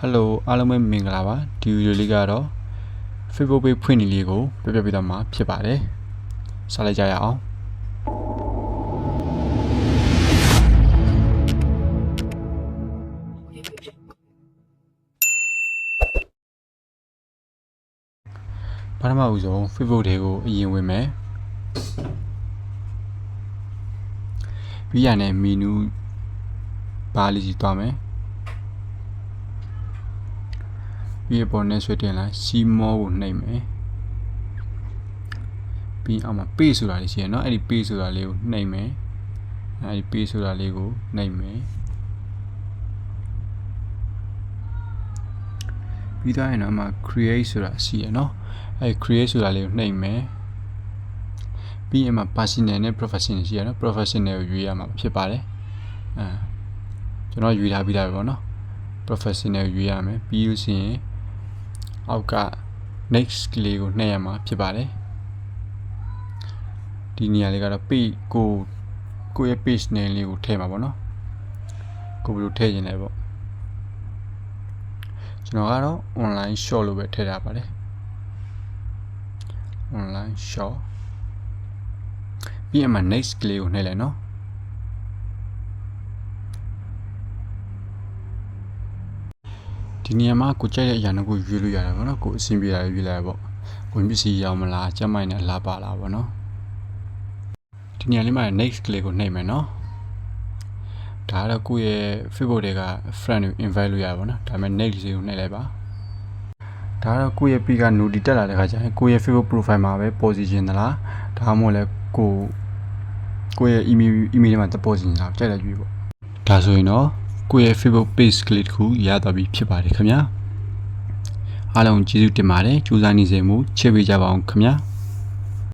Hello အားလုံးပဲမင်္ဂလာပါဒီဗီဒီယိုလေးကတော့ Facebook page ဖွင့်နေလေးကိုပြပြပေးတော့မှာဖြစ်ပါတယ်စလိုက်ကြရအောင်ပထမဦးဆုံး Facebook တွေကိုအရင်ဝင်မယ်ပြီးရတဲ့မီနူဘားလေးကြီးသွားမယ်ပြီးပေါ်နဲ့ဆွဲတင်လိုက်စီမောကိုနှိပ်မယ်ပြီးအောင်မှာ page ဆိုတာလေးရှိရနော်အဲ့ဒီ page ဆိုတာလေးကိုနှိပ်မယ်အဲ့ဒီ page ဆိုတာလေးကိုနှိပ်မယ်ပြီးတော့ရင်တော့မှာ create ဆိုတာရှိရနော်အဲ့ create ဆိုတာလေးကိုနှိပ်မယ်ပြီးရင်မှာ personal နဲ့ professional ရှိရနော် professional ကိုရွေးရမှာဖြစ်ပါတယ်ကျွန်တော်ရွေးထားပြီးသားပဲပေါ့နော် professional ရွေးရမယ်ပြီးလို့ရှိရင်အောက်က next ကလေးကိုနှိပ်ရမှာဖြစ်ပါတယ်ဒီနေရာလေးကတော့ page ကိုရဲ့ page name လေးကိုထည့်မှာပေါ့နော်ကိုဘယ်လိုထည့်ရင်လဲပေါ့ကျွန်တော်ကတော့ online shop လို့ပဲထည့်ထားပါတယ် online shop ပြီးရင်မှာ next ကလေးကိုနှိပ်လိုက်နော်ဒီနေရာမှာကိုကြိုက်တဲ့အရာတွေကိုရွေးလို့ရတယ်ပေါ့နော်ကိုအဆင်ပြေတာရွေးလိုက်ပေါ့ကိုပစ္စည်းရောင်းမလားကျမနဲ့လာပါလားပေါ့နော်ဒီနေရာလေးမှာ next ကလေးကိုနှိပ်မယ်နော်ဒါကတော့ကိုရဲ့ Facebook တွေက friend ကို invite လုပ်ရပါဘောနော်ဒါပေမဲ့ next လေးကိုနှိပ်လိုက်ပါဒါကတော့ကိုရဲ့ page က noti တက်လာတဲ့ခါကျရင်ကိုရဲ့ Facebook profile မှာပဲ position သလားဒါမှမဟုတ်လဲကိုရဲ့ email ထဲမှာတက် position တာကြိုက်လိုက်ရွေးပေါ့ဒါဆိုရင်တော့ကိုရဲ့ Facebook page ကလေးတစ်ခုရသွားပြီဖြစ်ပါတယ်ခင်ဗျာအားလုံးကျေးဇူးတင်ပါတယ်ကြိုးစားနေစေမှုချစ်ပေးကြပါအောင်ခင်ဗျာ